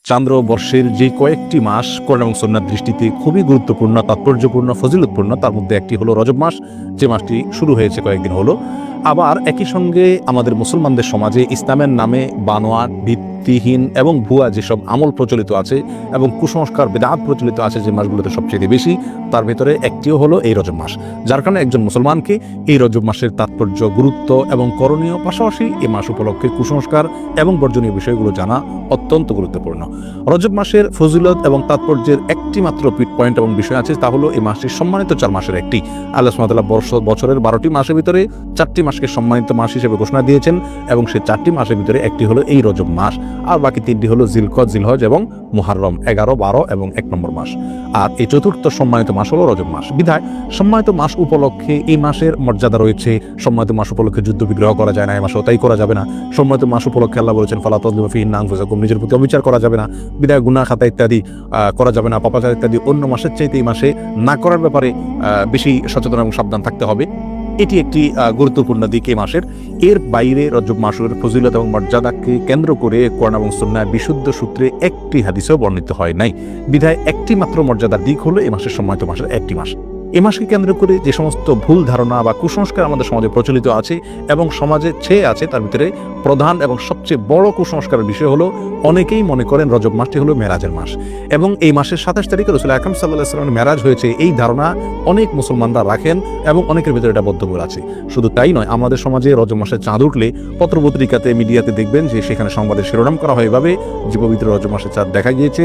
চান্দ্রবর্ষের যে কয়েকটি মাস কোরআন এবং সুন্নাহর দৃষ্টিতে খুবই গুরুত্বপূর্ণ, তাৎপর্যপূর্ণ, ফজিলতপূর্ণ, তার মধ্যে একটি হলো রজব মাস, যে মাসটি শুরু হয়েছে কয়েকদিন হলো। আবার একই সঙ্গে আমাদের মুসলমানদের সমাজে ইসলামের নামে বানোয়াট, ভিত্তিহীন এবং ভুয়া যেসব আমল প্রচলিত আছে এবং কুসংস্কার, বিদআত প্রচলিত আছে যে মাসগুলোতে সবচেয়ে বেশি, তার ভেতরে একটিও হলো এই রজব মাস। যার কারণে একজন মুসলমানকে এই রজব মাসের তাৎপর্য, গুরুত্ব এবং করণীয়, পাশাপাশি এই মাস উপলক্ষে কুসংস্কার এবং বর্জনীয় বিষয়গুলো জানা অত্যন্ত গুরুত্বপূর্ণ। রজব মাসের ফজিলত এবং তাৎপর্যের একটি মাত্র পিট পয়েন্ট এবং বিষয় আছে, তা হলো এই মাসটি সম্মানিত 4 মাসের একটি। আল্লাহ সুবহানাহু ওয়া তাআলা বছরের 12টি মাসের ভিতরে 4টি মাসকে সম্মানিত মাস হিসেবে ঘোষণা দিয়েছেন এবং সেই 4টি মাসের ভিতরে একটি হলো এই রজব মাস, আর বাকি 3টি হলো জিলকদ, জিলহজ এবং মুহাররম, 11, 12 এবং 1 নম্বর মাস। আর এই চতুর্থ সম্মানিত মাস হলো রজব মাস। বিধায় সম্মানিত মাস উপলক্ষে এই মাসের মর্যাদা রয়েছে। সম্মানিত মাস উপলক্ষে যুদ্ধ বিগ্রহ করা যায় না, এই মাসেও তাই করা যাবে না। সম্মানিত মাস উপলক্ষে আল্লাহ বলেছেন ফালা তাযলিমু ফীহিন্না আনফুসাকুম, নিজের প্রতি অবিচার করা যাবে না। বিধায় গুনাহ খাতা ইত্যাদি করা যাবে না, পাপাচার ইত্যাদি অন্য মাসের চাইতে এই মাসে না করার ব্যাপারে বেশি সচেতন এবং সাবধান থাকতে হবে। এটি একটি গুরুত্বপূর্ণ দিক এই মাসের। এর বাইরে রজব মাসের ফজিলত এবং মর্যাদাকে কেন্দ্র করে কোরআন এবং সুন্নাহর বিশুদ্ধ সূত্রে একটি হাদিসেও বর্ণিত হয় নাই। বিধায় একটি মাত্র মর্যাদার দিক হলো এই মাসের সম্মানিত মাসের একটি মাস। এ মাসকে কেন্দ্র করে যে সমস্ত ভুল ধারণা বা কুসংস্কার আমাদের সমাজে প্রচলিত আছে এবং সমাজে ছেয়ে আছে, তার ভিতরে প্রধান এবং সবচেয়ে বড় কুসংস্কারের বিষয় হলো অনেকেই মনে করেন রজব মাসটি হলো মেরাজের মাস এবং এই মাসের 27 তারিখে রাসূল আকরাম সাল্লাল্লাহু আলাইহি ওয়াসাল্লামের মেরাজ হয়েছে, এই ধারণা অনেক মুসলমানরা রাখেন এবং অনেকের ভিতরে এটা বদ্ধমূল আছে। শুধু তাই নয়, আমাদের সমাজে রজব মাসে চাঁদ উঠলে পত্রপত্রিকাতে, মিডিয়াতে দেখবেন যে সেখানে সংবাদের শিরোনাম করা হয় এভাবে যে পবিত্র রজব মাসে চাঁদ দেখা গিয়েছে,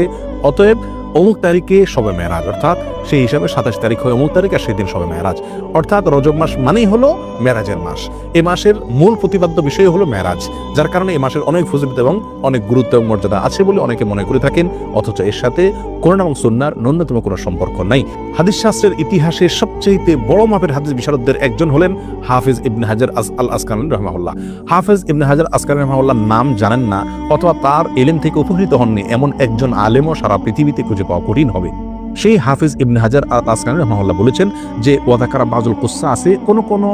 অতএব অমুক তারিখে শবে মেরাজ, অর্থাৎ সেই হিসাবে 27 তারিখ হয় অমুক তারিখ আর সেদিন শবে মেরাজ, অর্থাৎ রজব মাস মানেই হলো মেরাজের মাস। এ মাসের মূল প্রতিপাদ্য বিষয় হলো মেরাজ, যার কারণে এই মাসের অনেক ফজিলত এবং অনেক গুরুত্ব এবং মর্যাদা আছে বলে অনেকে মনে করে থাকেন, অথচ এর সাথে কোরআন এবং সুন্নাহর ন্যূনতম কোনো সম্পর্ক নাই। হাদিস শাস্ত্রের ইতিহাসে সবচেয়ে বড় মাপের হাদিস বিশারদদের একজন হলেন হাফিজ ইবনে হাজার আল আসকালানি রাহিমাহুল্লাহ। হাফিজ ইবনে হাজার আসকালানি রাহিমাহুল্লাহ নাম জানেন না অথবা তার ইলম থেকে উপকৃত হননি এমন একজন আলেমও সারা পৃথিবীতে খুঁজে পাওয়া কঠিন হবে। সেই হাফিজ ইবনে হাজার আল আসকালানি রাহিমাহুল্লাহ বলেছেন যে ওয়াদাকারা বাজুল কুসা আছে, কোন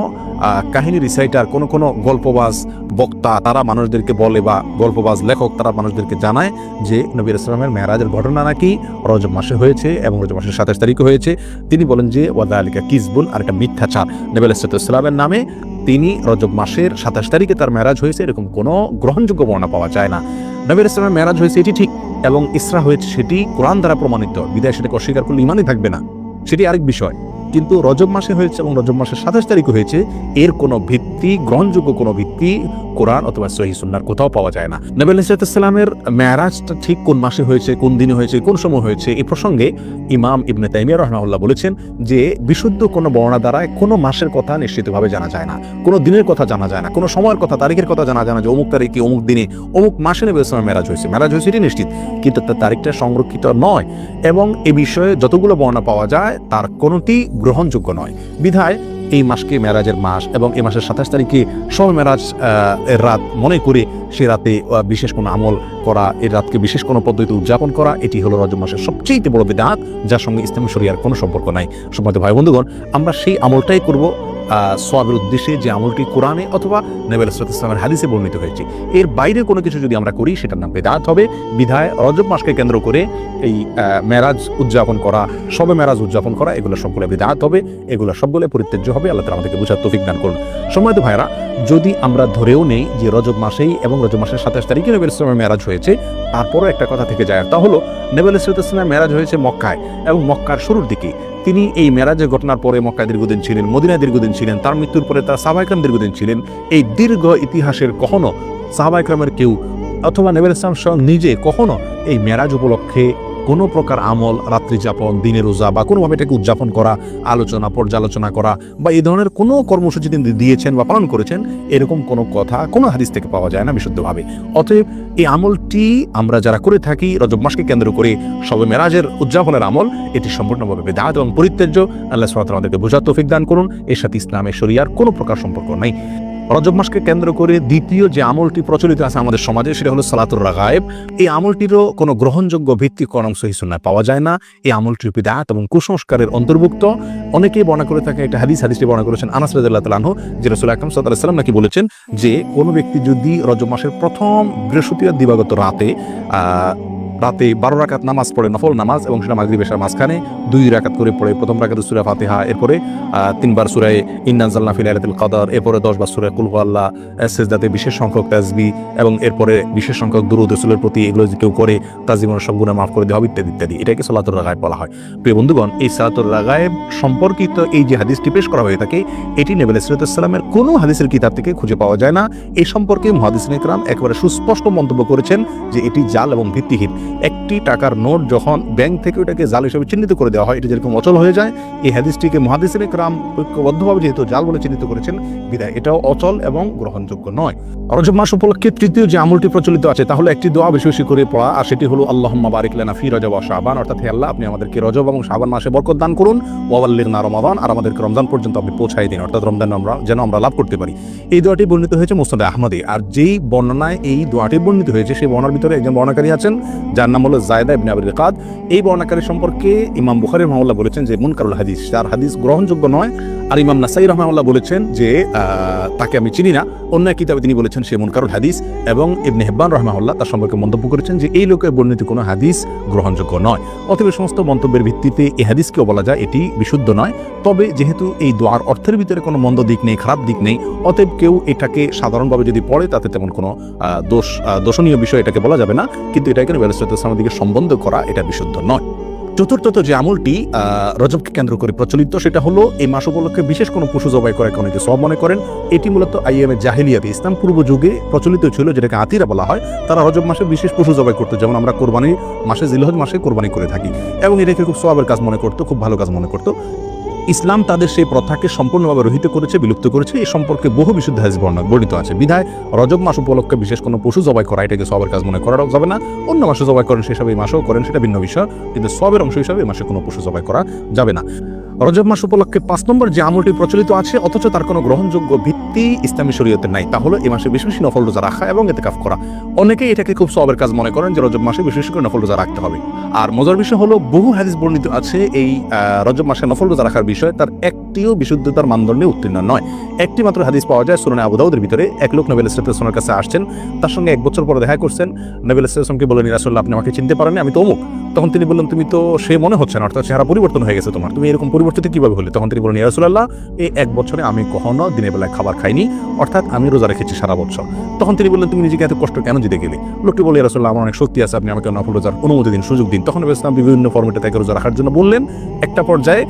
কাহিনী রিসাইটার, কোন গল্পবাজ বক্তা তারা মানুষদেরকে বলে, বা গল্পবাজ লেখক তারা মানুষদেরকে জানায় যে নবী রাসূলুল্লাহ সাল্লাল্লাহু আলাইহি ওয়াসাল্লামের মেরাজের ঘটনা নাকি রজব মাসে হয়েছে এবং রজব মাসের 27 তারিখে হয়েছে। তিনি বলেন যে ওয়াদালিকা কিজবুন, আর একটা মিথ্যাচার। নবী আলাইহিস সালামের নামে তিনি রজব মাসের 27 তারিখে তার মেরাজ হয়েছে এরকম কোনো গ্রহণযোগ্য বর্ণনা পাওয়া যায় না। নবী রাসূলুল্লাহ সাল্লাল্লাহু আলাইহি ওয়াসাল্লামের মেরাজ হয়েছে এটি ঠিক এবং ইসরা হয়েছে সেটি কোরআন দ্বারা প্রমাণিত, বিদায় সেটাকে অস্বীকার করলে ইমানই থাকবে না, সেটি আরেক বিষয়। কিন্তু রজব মাসে হয়েছে এবং রজব মাসের 27 তারিখে হয়েছে, এর কোনো ভিত্তি, গ্রহণযোগ্য কোনো ভিত্তি কোরআন অথবা সহিহ সুন্নাহর কোথাও পাওয়া যায় না। নবী আলাইহিস সালামের মেরাজটা ঠিক কোন মাসে হয়েছে, কোন দিনে হয়েছে, কোন সময় হয়েছে, এই প্রসঙ্গে ইমাম ইবনে তাইমিয়া রাহিমাহুল্লাহ বলেছেন যে বিশুদ্ধ কোনো বর্ণনা দ্বারা কোনো মাসের কথা নিশ্চিতভাবে জানা যায় না, কোনো দিনের কথা জানা যায় না, কোনো সময়ের কথা, তারিখের কথা জানা যায় না যে অমুক তারিখে অমুক দিনে অমুক মাসে নবী সাল্লাল্লাহু আলাইহি ওয়াসাল্লামের মেরাজ হয়েছে এটি নিশ্চিত, কিন্তু তার তারিখটা সংরক্ষিত নয় এবং এ বিষয়ে যতগুলো বর্ণনা পাওয়া যায় তার কোনোটি গ্রহণযোগ্য নয়। বিধায় এই মাসকে মেরাজের মাস এবং এই মাসের 27 তারিখে শবে মেরাজ এর রাত মনে করে সে রাতে বিশেষ কোনো আমল করা, এই রাতকে বিশেষ কোনো পদ্ধতিতে উদযাপন করা, এটি হলো রজব মাসের সবচেয়ে বড় বিদআত, যার সঙ্গে ইসলামী শরিয়ার কোনো সম্পর্ক নাই। সম্মানিত ভাই বন্ধুগণ, আমরা সেই আমলটাই করব সওয়াবের উদ্দেশ্যে, যে আমলটি কোরআনে অথবা নবী আলাইহিস সালামের হাদিসে বর্ণিত হয়েছে। এর বাইরে কোনো কিছু যদি আমরা করি সেটার নাম বিদআত হবে। বিধায় রজব মাসকে কেন্দ্র করে এই মেরাজ উদযাপন করা, শবে মেরাজ উদযাপন করা, এগুলো সবগুলো বিদআত হবে, এগুলো সবগুলো পরিত্যাজ্য হবে। আল্লাহ তাআলা আমাদেরকে বুঝার তৌফিক দান করুন। সম্মানিত ভাইরা, যদি আমরা ধরেও নেই যে রজব মাসেই এবং রজব মাসের 27 তারিখে নবী আলাইহিস সালামের মেরাজ হয়েছে, তারপরও একটা কথা থেকে যায়, তা হলো নবী আলাইহিস সালামের মেরাজ হয়েছে মক্কায় এবং মক্কার শুরুর দিকে। তিনি এই মেরাজের ঘটনার পরে মক্কায় দীর্ঘদিন ছিলেন, মদিনায় দীর্ঘদিন ছিলেন, তার মৃত্যুর পরে তার সাহাবা ইকরাম দীর্ঘদিন ছিলেন। এই দীর্ঘ ইতিহাসের কখনো সাহাবা ইকরামের কেউ অথবা নবী আলাইহিস সালাম নিজে কখনো এই মেরাজ উপলক্ষে কোনো প্রকার আমল, রাত্রি যাপন, দিনের রোজা বা কোনোভাবে এটাকে উদযাপন করা, আলোচনা, পর্যালোচনা করা বা এই ধরনের কোনো কর্মসূচি তিনি দিয়েছেন বা পালন করেছেন, এরকম কোনো কথা কোনো হাদিস থেকে পাওয়া যায় না বিশুদ্ধভাবে। অতএব এই আমলটি আমরা যারা করে থাকি রজব মাসকে কেন্দ্র করে শবে মেরাজের উদযাপনের আমল, এটি সম্পূর্ণভাবে বিদআত এবং পরিত্যাজ্য। আল্লাহ সুবহানাহু ওয়া তাআলা আমাদেরকে বুঝার তৌফিক দান করুন। এর সাথে ইসলামের শরিয়ার কোনো প্রকার সম্পর্ক নাই। রজব মাসকে কেন্দ্র করে দ্বিতীয় যে আমলটি প্রচলিত আছে আমাদের সমাজে, সেটা হলো সালাতুর রাগায়েব। এই আমলটিরও কোনো গ্রহণযোগ্য ভিত্তি কোরআন সহিহ সুন্নাহয় পাওয়া যায় না। এই আমলটির বিদআত এবং কুসংস্কারের অন্তর্ভুক্ত। অনেকেই বর্ণনা করে থাকে একটা হাদিসটি বর্ণনা করেছেন আনাস রাদিয়াল্লাহু তাআলা আনহু, যে রাসূল আকরাম সাল্লাল্লাহু আলাইহি ওয়াসাল্লাম নাকি বলেছেন যে কোনো ব্যক্তি যদি রজব মাসের প্রথম বৃহস্পতিবার দিবাগত রাতে রাতে 12 রাকাত নামাজ পড়ে, নফল নামাজ, এবং সেটা মাগরিব এশার মাঝখানে 2 রাকাত করে পড়ে। প্রথম রাকাতে সূরা ফাতিহা, এরপরে 3 বার সূরা ইন্না আনজালনা ফি লাইলাতুল কদর, এরপরে 10 বার সূরা কুল হুয়াল্লাহ, সিজদাতে বিশেষ সংখ্যক তাসবিহ, এবং এরপরে বিশেষ সংখ্যক দুরূদ রাসূলের প্রতি, এগুলো যদি কেউ করে তার জীবনের সব গুনাহ মাফ করে দেওয়া হবে ইত্যাদি ইত্যাদি। এটাকে সালাতুর রাগায়েব বলা হয়। প্রিয় বন্ধুগণ, এই সালাতুর রাগায়েব সম্পর্কিত এই যে হাদিসটি পেশ করা হয়ে থাকে, এটি নবী আলাইহিস সালামের কোনো হাদিসের কিতাব থেকে খুঁজে পাওয়া যায় না। এই সম্পর্কে মুহাদ্দিসিন ইকরাম একেবারে সুস্পষ্ট মন্তব্য করেছেন যে এটি জাল এবং ভিত্তিহীন। একটি টাকার নোট যখন ব্যাংক থেকে ওটাকে জাল হিসেবে চিহ্নিত করে দেওয়া হয়, এটা যেরকম অচল হয়ে যায়, এই হাদিসটিকে মুহাদ্দিসিন ইকরাম ঐক্যবদ্ধভাবে যেহেতু জাল বলে চিহ্নিত করেছেন, বিধায় এটাও অচল এবং গ্রহণযোগ্য নয়। রজব মাস উপলক্ষে তৃতীয় যে আমলটি প্রচলিত আছে তা হলো একটি দোয়া বেশি বেশি করে পড়া, আর সেটি হলো আল্লাহুম্মা বারিক লানা ফি রজব ওয়া শাবান, অর্থাৎ হে আল্লাহ, আপনি আমাদেরকে রজব এবং শাবান মাসে বরকত দান করুন, ওয়া বাল্লিগনা রমাদান, আর আমাদেরকে রমজান পর্যন্ত আপনি পৌঁছায় দিন, অর্থাৎ রমজান যেন আমরা লাভ করতে পারি। এই দোয়াটি বর্ণিত হয়েছে মুসনাদে আহমদে। আর যেই বর্ণনায় এই দোয়াটি বর্ণিত হয়েছে সেই বর্ণনার ভিতরে একজন বর্ণনাকারী আছেন যার নাম হলো জায়দা ইবনে আবি রিকাদ। এই বর্ণনাকারী সম্পর্কে ইমাম বুখারী রাহিমাহুল্লাহ বলেছেন যে মুনকারুল হাদিস, তার হাদিস গ্রহণযোগ্য নয়। আর ইমাম নাসাই রাহিমাহুল্লাহ বলেছেন যে তাকে আমি চিনি না। অন্য এক কিতাবে তিনি বলেছেন সে মুনকারুল হাদিস, এবং ইবনে হিব্বান রাহিমাহুল্লাহ তার সম্পর্কে মন্তব্য করেছেন যে এই লোকের বর্ণিত কোনো হাদিস গ্রহণযোগ্য নয়। অতএব সমস্ত মন্তব্যের ভিত্তিতে এই হাদিসকেও বলা যায় এটি বিশুদ্ধ নয়। তবে যেহেতু এই দোয়ার অর্থের ভিতরে কোনো মন্দ দিক নেই, খারাপ দিক নেই, অতএব কেউ এটাকে সাধারণভাবে যদি পড়ে তাতে তেমন কোনো দোষণীয় বিষয় এটাকে বলা যাবে না। কিন্তু এটাকে নবী আলাইহিস সালামের দিকে সম্বন্ধ করা এটা বিশুদ্ধ নয়। চতুর্থত যে আমলটি রজবকে কেন্দ্র করে প্রচলিত সেটা হলো এই মাস উপলক্ষে বিশেষ কোনো পশু জবাই করে অনেকে সওয়াব মনে করেন। এটি মূলত আইয়ামে জাহিলিয়াতে ইসলাম পূর্ব যুগে প্রচলিত ছিল, যেটাকে আতিরা বলা হয়। তারা রজব মাসে বিশেষ পশু জবাই করতো, যেমন আমরা কোরবানির মাসে জিলহজ মাসে কোরবানি করে থাকি, এবং এটাকে খুব সওয়াবের কাজ মনে করতো, খুব ভালো কাজ মনে করতো। ইসলাম তাদের সেই প্রথাকে সম্পূর্ণভাবে রহিত করেছে, বিলুপ্ত করেছে। এই সম্পর্কে বহু বিশুদ্ধ হাদিস বর্ণিত আছে। বিধায় রজব মাস উপলক্ষে বিশেষ কোনো পশু জবাই করা এটাকে সওয়াবের কাজ মনে করা যাবে না। অন্য মাসে জবাই করেন সেসব এই মাসেও করেন, সেটা ভিন্ন বিষয়, কিন্তু সওয়াবের অংশ হিসাবে এই মাসে কোনো পশু জবাই করা যাবে না। রজব মাস উপলক্ষে 5 নম্বর যে আমলটি প্রচলিত আছে অথচ তার কোনো গ্রহণযোগ্য ভিত্তি ইসলামী শরীয়তে নাই, তা হলো এই মাসে বেশি বেশি নফল রোজা রাখা এবং ইতিকাফ করা। অনেকেই এটাকে খুব সওয়াবের কাজ মনে করেন যে রজব মাসে বেশি বেশি করে নফল রোজা রাখতে হবে। আর মজার বিষয় হলো বহু হাদিস বর্ণিত আছে এই রজব মাসে নফল রোজা রাখার বিষয়ে, তার একটিও বিশুদ্ধতার মানদণ্ডে উত্তীর্ণ নয়। একটি মাত্র হাদিস পাওয়া যায় সুনানে আবু দাউদের ভিতরে। এক লোক নবী আলাইহিস সালামের কাছে আসছেন, তার সঙ্গে 1 বছর পরে দেখা করছেন। নবী আলাইহিস সালামকে বললেন, ইয়া রাসূলুল্লাহ, আপনি আমাকে চিনতে পারেননি, আমি তো অমুক। তখন তিনি বললেন, তুমি তো সে মনে হচ্ছে না, অর্থাৎ চেহারা পরিবর্তন হয়ে গেছে তোমার, তুমি এরকম পরিবর্তিত কিভাবে হলে? তখন তিনি বললেন, ইয়া রাসূলুল্লাহ, এই 1 বছরে আমি কখনো দিনের বেলায় খাবার খাইনি, অর্থাৎ আমি রোজা রেখেছি সারা বছর। তখন তিনি বললেন, তুমি নিজেকে এত কষ্ট কেন দিতে গেলে? লোকটি বলে, ইয়া রাসূলুল্লাহ, আমার অনেক শক্তি আছে, আপনি আমাকে নফল রোজার অনুমতি দিন, সুযোগ দিন। তখন নবী সাল্লাল্লাহু আলাইহি ওয়াসাল্লাম বিভিন্ন ফরম্যাটে তাকে রোজা রাখার জন্য বললেন। একটা পর্যায়ে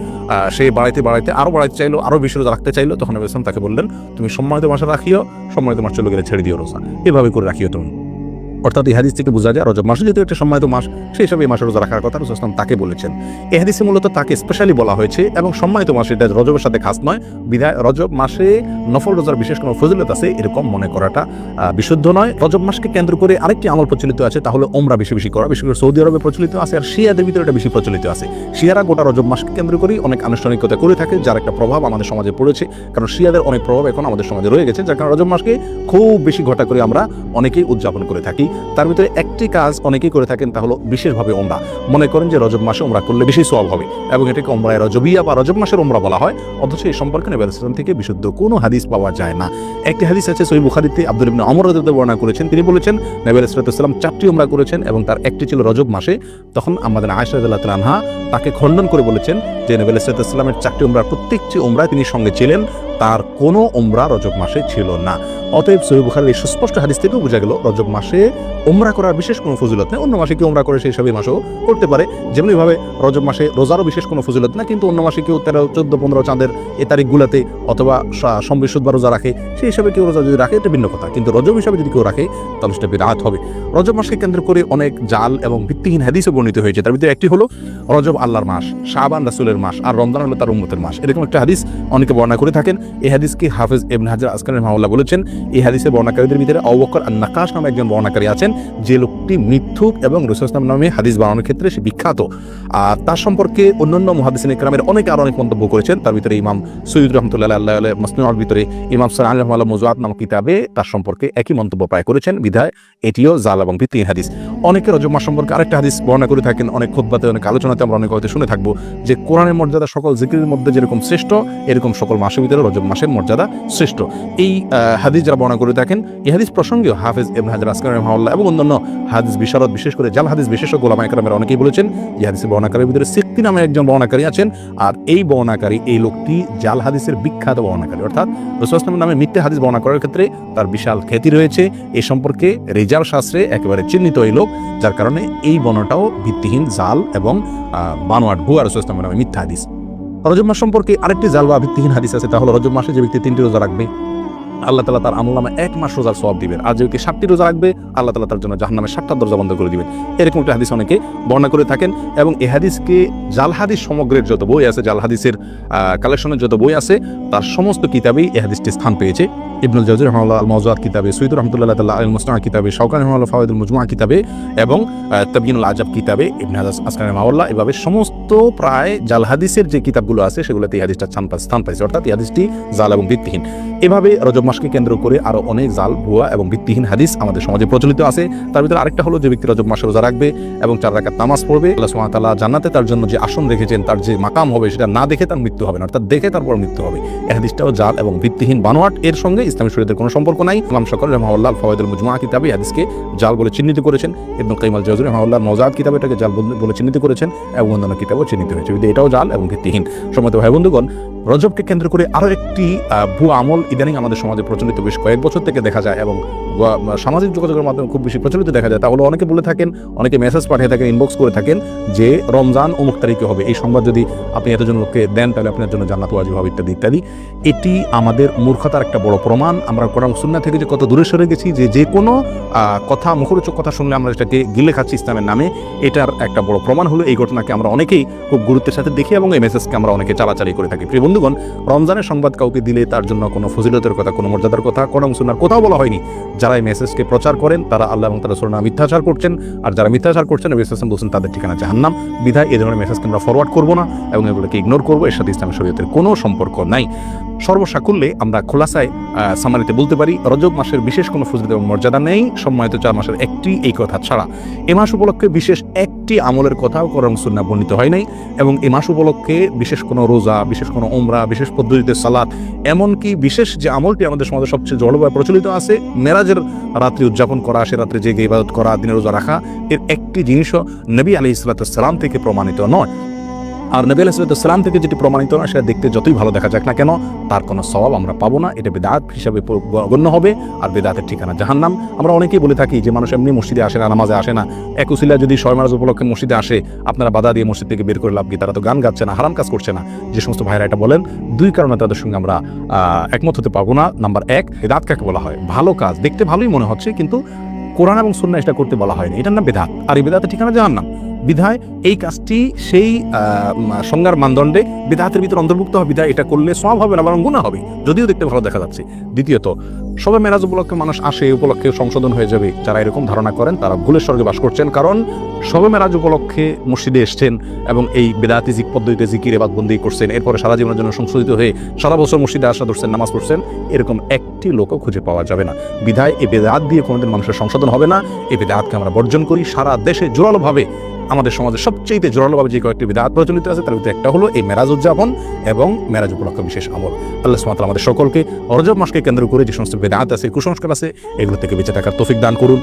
সে বাড়াইতে আরো বাড়াইতে চাইলো, আরো বেশি রোজা রাখতে চাইলো। তখন নবী সাল্লাল্লাহু আলাইহি ওয়াসাল্লাম তাকে বললেন, তুমি সম্মানিত মাসে রাখিও, সম্মানিত মাস চলে গেলে ছেড়ে দিও রোজা, এভাবে করে রাখিও তুমি। অর্থাৎ এই হাদিস থেকে বোঝা যায় রজব মাসে যেহেতু একটা সম্মানিত মাস, সেই হিসাবে এই মাসে রোজা রাখার কথা রাসূল সাল্লাল্লাহু আলাইহি ওয়াসাল্লাম তাকে বলেছেন। এই হাদিসে মূলত তাকে স্পেশালি বলা হয়েছে, এবং সম্মানিত মাসে এটা রজবের সাথে খাস নয়, বিধায় রজব মাসে নফল রোজার বিশেষ কোনো ফজিলত আছে এরকম মনে করাটা বিশুদ্ধ নয়। রজব মাসকে কেন্দ্র করে আরেকটি আমল প্রচলিত আছে, তাহলে ওমরা বেশি বেশি করা, বিশেষ করে সৌদি আরবে প্রচলিত আছে, আর শিয়াদের ভিতরে এটা বেশি প্রচলিত আছে। শিয়ারা গোটা রজব মাসকে কেন্দ্র করেই অনেক আনুষ্ঠানিকতা করে থাকে, যার একটা প্রভাব আমাদের সমাজে পড়েছে, কারণ শিয়াদের অনেক প্রভাব এখন আমাদের সমাজে রয়ে গেছে, যার কারণে রজব মাসকে খুব বেশি ঘটা করে আমরা অনেকেই উদযাপন করে থাকি। তার ভিতরে একটি কাজ অনেকেই করে থাকেন, তা হলো বিশেষভাবে ওমরা। মনে করেন যে রজব মাসে ওমরা করলে বেশি সওয়াব হবে, এবং এটাকে ওমরায়ে রজবিয়া বা রজব মাসের ওমরা বলা হয়। অথচ এই সম্পর্কে নবী আলাইহিস সালাম থেকে বিশুদ্ধ কোনো হাদিস পাওয়া যায় না। একটি হাদিস আছে সহিহ বুখারীতে, আব্দুল্লাহ ইবনে ওমর রাদিয়াল্লাহু আনহু বর্ণনা করেছেন। তিনি বলেছেন নবী আলাইহিস সালাম 4টি ওমরা করেছেন, এবং তার একটি ছিল রজব মাসে। তখন আমাদের আয়েশা রাদিয়াল্লাহু তাআলা আনহা তাকে খণ্ডন করে বলেছেন যে নবী আলাইহিস সালামের 4টি ওমরার প্রত্যেকটি ওমরায় তিনি সঙ্গে ছিলেন, তার কোনো ওমরা রজব মাসে ছিল না। অতএব সহিহ বুখারীর এই সুস্পষ্ট হাদিস থেকেও বোঝা গেল রজব মাসে ওমরা করার বিশেষ কোনো ফজিলত নেই। অন্য মাসে কেউ ওমরা করে সেই সবই মাসেও করতে পারে, যেমনিভাবে রজব মাসে রোজারও বিশেষ কোনো ফজিলত না, কিন্তু অন্য মাসে কেউ 13, 14, 15 চাঁদের এই তারিখগুলোতে অথবা সোমবার সুদবার রোজা রাখে, সেই হিসাবে কেউ রোজা যদি রাখে এটা ভিন্ন কথা, কিন্তু রজব হিসাবে যদি কেউ রাখে তাহলে সেটা বিদআত হবে। রজব মাসকে কেন্দ্র করে অনেক জাল এবং ভিত্তিহীন হাদিসও বর্ণিত হয়েছে। তার ভিতরে একটি হলো রজব আল্লাহর মাস, শাবান রাসূলের মাস, আর রমজান হলো তার উম্মতের মাস, এরকম একটা হাদিস অনেকে বর্ণনা করে থাকেন। এই হাদিসকে হাফেজ ইবনে হাজার আসকালানি রাহিমাহুল্লাহ বলেছেন, এই হাদিসের বর্ণনাকারীদের ভিতরে আবু বকর আন-নাকাশ নামে একজন বর্ণনাকারী আছেন, যে লোকটি মিথ্যুক এবং রাসূল সাল্লাল্লাহু আলাইহি ওয়াসাল্লাম নামে হাদিস বানানোর ক্ষেত্রে সে বিখ্যাত। আর তার সম্পর্কে অন্যান্য মুহাদ্দিসিন ইকরামের অনেকে আরো অনেক মন্তব্য করেছেন। তার ভিতরে ইমাম সৈয়দ রাহমাতুল্লাহি আলাইহি মাসনুআর ভিতরে ইমাম সালাহ রাহিমাহুল্লাহ মুজওয়াত নামক কিতাবে তার সম্পর্কে একই মন্তব্য প্রায় করেছেন, বিধায় এটিও জাল এবং ভিত্তিহীন হাদিস। অনেকে রজব মাস সম্পর্কে আরেকটা হাদিস বর্ণনা করে থাকেন, অনেক খুতবাতে, অনেক আলোচনাতে আমরা অনেক হয়তো শুনে থাকবো যে কোরআনের মর্যাদা সকল জিকিরের মধ্যে যেরকম শ্রেষ্ঠ, এরকম সকল মাসের ভিতরে রজব রজব মাসের মর্যাদা শ্রেষ্ঠ। এই হাদিস যারা বর্ণনা করে থাকেন, এই হাদিস প্রসঙ্গেও হাফেজ ইবনে হাজার আসকালানি রাহিমাহুল্লাহ এবং অন্যান্য হাদিস বিশারদ, বিশেষ করে জাল হাদিস বিশেষজ্ঞ ওলামা ইকরামের অনেকেই বলেছেন যে হাদিসের বর্ণনাকারীর ভিতরে সিক্তি নামে একজন বর্ণনাকারী আছেন, আর এই বর্ণনাকারী, এই লোকটি জাল হাদিসের বিখ্যাত বর্ণনাকারী, অর্থাৎ রাসূলুল্লাহ সাল্লাল্লাহু আলাইহি ওয়াসাল্লামের নামে মিথ্যা হাদিস বর্ণনা করার ক্ষেত্রে তার বিশাল খ্যাতি রয়েছে। এই সম্পর্কে রিজাল শাস্ত্রে একেবারে চিহ্নিত এই লোক, যার কারণে এই বর্ণনাটাও ভিত্তিহীন, জাল এবং বানোয়াট, ভুয়া রাসূলুল্লাহ সাল্লাল্লাহু আলাইহি ওয়াসাল্লামের নামে মিথ্যা হাদিস। রজব মাস সম্পর্কে আরেকটি জাল বা ভিত্তিহীন হাদিস আছে, তা হলো রজব মাসে যে ব্যক্তি 3টি রোজা রাখবে আল্লাহ তাআলা তার আমলনামে 1 মাস রোজার সওয়াব দিবেন, আর যে ব্যক্তি 7টি রোজা রাখবে আল্লাহ তাআলা তার জন্য জাহান্নামের 7টা দরজা বন্ধ করে দিবেন। এরকম একটা হাদিস অনেকে বর্ণনা করে থাকেন, এবং এই হাদিসকে জাল হাদিস সমগ্রের যত বই আছে, জাল হাদিসের কালেকশনের যত বই আছে, তার সমস্ত কিতাবেই এই হাদিসটি স্থান পেয়েছে। ইবনুল জাওজি রাহিমাহুল্লাহ আল মাওজুআত কিতাবে, সৈয়দ রাহমাতুল্লাহ তাআলা আল মুসনাদ কিতাবে, শাওকানি রাহিমাহুল্লাহ ফাওয়াইদুল মুজমুআ কিতাবে এবং তাবয়িনুল আজাব কিতাবে, ইবনে হাজার আসকালানি রাহিমাহুল্লাহ, এভাবে সমস্ত প্রায় জাল হাদিসের যে কিতাবগুলো আছে সেগুলোতে এই হাদিসটা স্থান পাইছে, অর্থাৎ এই হাদিসটি জাল এবং ভিত্তিহীন। এভাবে রজব মাসকে কেন্দ্র করে আরো অনেক জাল, ভুয়া এবং ভিত্তিহীন হাদিস আমাদের সমাজে প্রচলিত আছে। তার ভিতরে আরেকটা হলো, যে ব্যক্তি রজব মাসে রোজা রাখবে এবং 4 রাকাত নামাজ পড়বে, আল্লাহ সুবহানাহু ওয়া তাআলা জান্নাতে তার জন্য যে আসন রেখেছেন, তার যে মাকাম হবে, সেটা না দেখে তার মৃত্যু হবে না, অর্থাৎ দেখে তারপর মৃত্যু হবে। এই হাদিসটাও জাল এবং ভিত্তিহীন, বানোয়াট। এর সঙ্গে ইসলামী শরীয়তের কোনো সম্পর্ক নাই। ইমাম শাওকানি রাহিমাহুল্লাহ ফাওয়াইদুল মুজমুআ কিতাবে এই হাদিসকে জাল বলে চিহ্নিত করেছেন। ইবনুল কাইয়িম আল জাওজি রাহিমাহুল্লাহ মাওজুআত কিতাবে এটাকে জাল বলে চিহ্নিত করেছেন, এবং অন্যান্য কিতাবেও চিহ্নিত হয়েছে। এটাও জাল এবং ভিত্তিহীন। সম্মানিত ভাই বন্ধুগণ, রজবকে কেন্দ্র করে আরো একটি ভুয়া আমল ইদানিং আমাদের সমাজে প্রচলিত বেশ কয়েক বছর থেকে দেখা যায়, এবং সামাজিক যোগাযোগের মাধ্যমে খুব বেশি প্রচলিত দেখা যায়। তা হলো, অনেকে বলে থাকেন, অনেকে মেসেজ পাঠিয়ে থাকেন, ইনবক্স করে থাকেন যে রমজান অমুক তারিখে হবে, এই সংবাদ যদি আপনি এতজন লোককে দেন তাহলে আপনার জন্য জান্নাত ওয়াজিব হবে, ইত্যাদি ইত্যাদি। এটি আমাদের মূর্খতার একটা বড় প্রমাণ। আমরা কোরআন সুন্নাহ থেকে যে কত দূরে সরে গেছি, যে কোনো কথা, মুখরোচক কথা শুনলে আমরা এটাকে গিলে খাচ্ছি ইসলামের নামে, এটার একটা বড় প্রমাণ হলো এই ঘটনাকে আমরা অনেকেই খুব গুরুত্বের সাথে দেখি, এবং এই মেসেজকে আমরা অনেকে চালাচালি করে থাকি। প্রিয় বন্ধুগণ, রমজানের সংবাদ কাউকে দিলে তার জন্য কোনো ফজিলতের কথা, কোনো মর্যাদার কথা কোরআন সুন্নাহর কোথাও বলা হয়নি। যারা এই মেসেজকে প্রচার করেন তারা আল্লাহ এবং তার রাসূলের নামে মিথ্যাচার করছেন, আর যারা মিথ্যাচার করছেন নবী সাল্লাল্লাহু আলাইহি ওয়াসাল্লাম বলছেন তাদের ঠিকানা জাহান্নাম। বিধায় এই ধরনের মেসেজকে আমরা ফরওয়ার্ড করবো না এবং এগুলোকে ইগনোর করবো। এর সাথে ইসলামী শরীয়তের কোনো সম্পর্ক নাই। সর্বসাকুল্যে আমরা খোলাসায় সামারিতে বলতে পারি, রজব মাসের বিশেষ কোনো ফজিলত এবং মর্যাদা নেই, সম্মানিত 4 মাসের একটি এই কথা ছাড়া। এ মাস উপলক্ষে বিশেষ একটি আমলের কথাও কোরআন সুন্নাহ বর্ণিত হয় নাই, এবং এ মাস উপলক্ষে বিশেষ কোনো রোজা, বিশেষ কোনো উমরা, বিশেষ পদ্ধতিতে সালাত, এমনকি বিশেষ যে আমলটি আমাদের সমাজে সবচেয়ে জড়ভাবে প্রচলিত আছে, মেরাজের রাত্রি উদযাপন করা, সে রাত্রে জেগে ইবাদত করা, দিনে রোজা রাখা, এর একটি জিনিসও নবী আলাইহিস সালাম থেকে প্রমাণিত নয়। আর নবী আলাইহিস সালাম থেকে যেটি প্রমাণিত না, সেটা দেখতে যতই ভালো দেখা যাক না কেন, তার কোনো সওয়াব আমরা পাবো না। এটা বিদআত হিসাবে গণ্য হবে, আর বিদআতের ঠিকানা জাহান্নাম। আমরা অনেকেই বলে থাকি যে মানুষ এমনি মসজিদে আসে না, নামাজে আসে না। এক উসিলা যদি শবে মারাজ উপলক্ষে মসজিদে আসে, আপনারা বাধা দিয়ে মসজিদ থেকে বের করে লাভ কি? তারা তো গান গাচ্ছে না, হারাম কাজ করছে না। যে সমস্ত ভাইরা এটা বলেন, 2 কারণে তাদের সঙ্গে আমরা একমত হতে পারবো না। নাম্বার 1, বিদআত কাকে বলা হয়? ভালো কাজ, দেখতে ভালোই মনে হচ্ছে, কিন্তু কোরআন এবং সুন্নাহ এটা করতে বলা হয়নি, এটার নাম বিদআত, আর এই বিদআতের ঠিকানা জাহান্নাম। বিধায় এই কাজটি সেই সংজ্ঞার মানদণ্ডে বিদআতের ভিতরে অন্তর্ভুক্ত হবে। বিধায় এটা করলে সওয়াব হবে না, বরং গুনাহ হবে, যদিও দেখতে ভালো দেখা যাচ্ছে। দ্বিতীয়ত, শবে মেরাজ উপলক্ষে মানুষ আসে, উপলক্ষে সংশোধন হয়ে যাবে, যারা এরকম ধারণা করেন তারা ভুলের স্বর্গে বাস করছেন। কারণ শবে মেরাজ উপলক্ষে মসজিদে এসছেন এবং এই বিদআতি পদ্ধতিতে জিকির ইবাদতবন্দি করছেন, এরপরে সারা জীবনের জন্য সংশোধিত হয়ে সারা বছর মসজিদে আসা ধরছেন, নামাজ পড়ছেন, এরকম একটি লোকও খুঁজে পাওয়া যাবে না। বিধায় এই বিদআত দিয়ে কোনোদিন মানুষের সংশোধন হবে না। এই বিদআতকে আমরা বর্জন করি। সারা দেশে জোরালোভাবে, আমাদের সমাজে সবচেয়ে জোরালোভাবে যে কয়েকটি বিদআত প্রচলিত আছে, তার ভিতরে একটা হলো এই মেরাজ উদযাপন এবং মেরাজ উপলক্ষে বিশেষ আমল। আল্লাহ সুবহানাহু ওয়া তাআলা আমাদের সকলকে রজব মাসকে কেন্দ্র করে যে সমস্ত বিদআত আছে, কুসংস্কার আছে, এগুলো থেকে বেঁচে থাকার তৌফিক দান করুন।